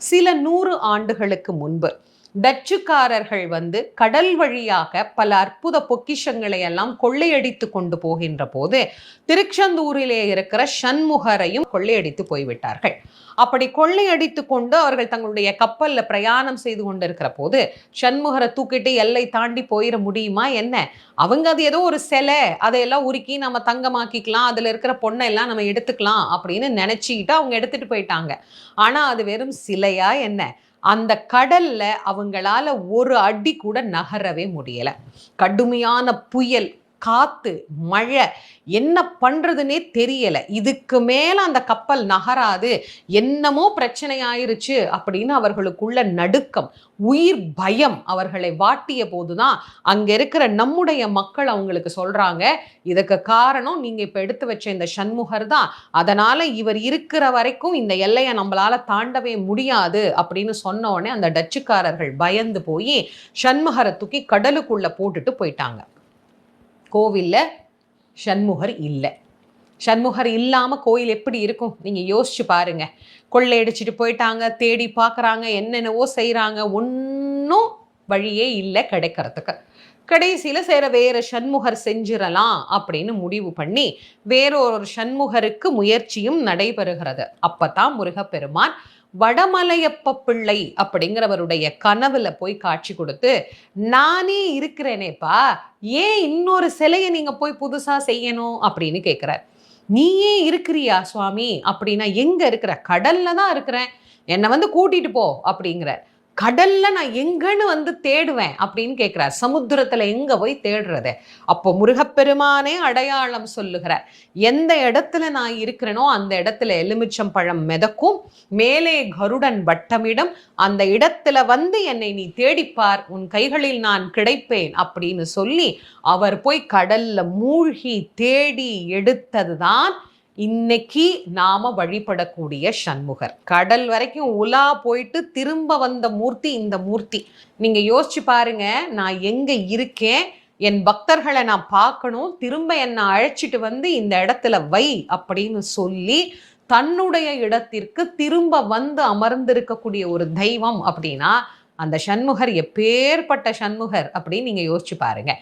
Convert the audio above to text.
சில 100 ஆண்டுகளுக்கு முன்பு டச்சுக்காரர்கள் கடல் வழியாக பல அற்புத பொக்கிஷங்களை எல்லாம் கொள்ளையடித்து கொண்டு போகின்ற போது திருச்செந்தூரிலே இருக்கிற சண்முகரையும் கொள்ளையடித்து போய்விட்டார்கள். அப்படி கொள்ளையடித்து கொண்டு அவர்கள் தங்களுடைய கப்பல்ல பிரயாணம் செய்து கொண்டிருக்கிற போது சண்முகரை தூக்கிட்டு எல்லை தாண்டி போயிட முடியுமா என்ன? அவங்க அது ஏதோ ஒரு சிலை, அதையெல்லாம் உருக்கி நம்ம தங்கமாக்கிக்கலாம், அதுல இருக்கிற பொண்ணை எல்லாம் நம்ம எடுத்துக்கலாம் அப்படின்னு நினைச்சுக்கிட்டு அவங்க எடுத்துட்டு போயிட்டாங்க. ஆனா அது வெறும் சிலையா என்ன? அந்த கடல்ல அவங்களால ஒரு அடி கூட நகரவே முடியல. கடுமையான புயல், காத்து, மழை, என்ன பண்றதுன்னே தெரியல. இதுக்கு மேல அந்த கப்பல் நகராது, என்னமோ பிரச்சனை ஆயிருச்சு அப்படின்னு அவர்களுக்குள்ள நடுக்கம், உயிர் பயம் அவர்களை வாட்டிய போதுதான் அங்க இருக்கிற நம்முடைய மக்கள் அவங்களுக்கு சொல்றாங்க, இதுக்கு காரணம் நீங்க இப்ப எடுத்து வச்ச இந்த சண்முகர் தான். அதனால இவர் இருக்கிற வரைக்கும் இந்த எல்லையை நம்மளால தாண்டவே முடியாது அப்படின்னு சொன்ன உடனே அந்த டச்சுக்காரர்கள் பயந்து போய் சண்முகரை தூக்கி கடலுக்குள்ள போட்டுட்டு போயிட்டாங்க. கோவில்ல சண்முகர் இல்லை. சண்முகர் இல்லாம கோயில் எப்படி இருக்கும் நீங்க யோசிச்சு பாருங்க. கொள்ளையடிச்சிட்டு போயிட்டாங்க, தேடி பார்க்குறாங்க, என்னென்னவோ செய்கிறாங்க, ஒன்றும் வழியே இல்லை கிடைக்கிறதுக்கு. கடைசியில் வேற சண்முகர் செஞ்சிடலாம் அப்படின்னு முடிவு பண்ணி வேறொரு சண்முகருக்கு முயற்சியும் நடைபெறுகிறது. அப்பதான் முருகப்பெருமான் வடமலையப்ப பிள்ளை அப்படிங்கிறவருடைய கனவுல போய் காட்சி கொடுத்து, நானே இருக்கிறேனேப்பா, ஏன் இன்னொரு சிலையை நீங்க போய் புதுசா செய்யணும் அப்படின்னு கேட்கிறார். நீயே இருக்கிறியா சுவாமி அப்படின்னா, எங்க இருக்கிற? கடல்ல தான் இருக்கிறேன், என்னை கூட்டிட்டு போ அப்படிங்கிற. கடல்ல நான் எங்கன்னு தேடுவேன் அப்படின்னு கேட்கிறார். சமுத்திரத்துல எங்க போய் தேடுறது? அப்போ முருகப்பெருமானே அடையாளம் சொல்லுகிறார். எந்த இடத்துல நான் இருக்கிறேனோ அந்த இடத்துல எலுமிச்சம் பழம் மிதக்கும், மேலே கருடன் வட்டமிடும், அந்த இடத்துல என்னை நீ தேடிப்பார், உன் கைகளில் நான் கிடைப்பேன் அப்படின்னு சொல்லி அவர் போய் கடல்ல மூழ்கி தேடி எடுத்ததுதான் இன்னைக்கு நாம வழிபடக்கூடிய சண்முகர். கடல் வரைக்கும் உலா போயிட்டு திரும்ப வந்த மூர்த்தி இந்த மூர்த்தி. நீங்க யோசிச்சு பாருங்க, நான் எங்க இருக்கேன், என் பக்தர்களை நான் பார்க்கணும், திரும்ப என்னை அழைச்சிட்டு இந்த இடத்துல வை அப்படின்னு சொல்லி தன்னுடைய இடத்திற்கு திரும்ப அமர்ந்திருக்கக்கூடிய ஒரு தெய்வம் அப்படின்னா அந்த சண்முகர் எப்பேற்பட்ட சண்முகர் அப்படின்னு நீங்க யோசிச்சு பாருங்க.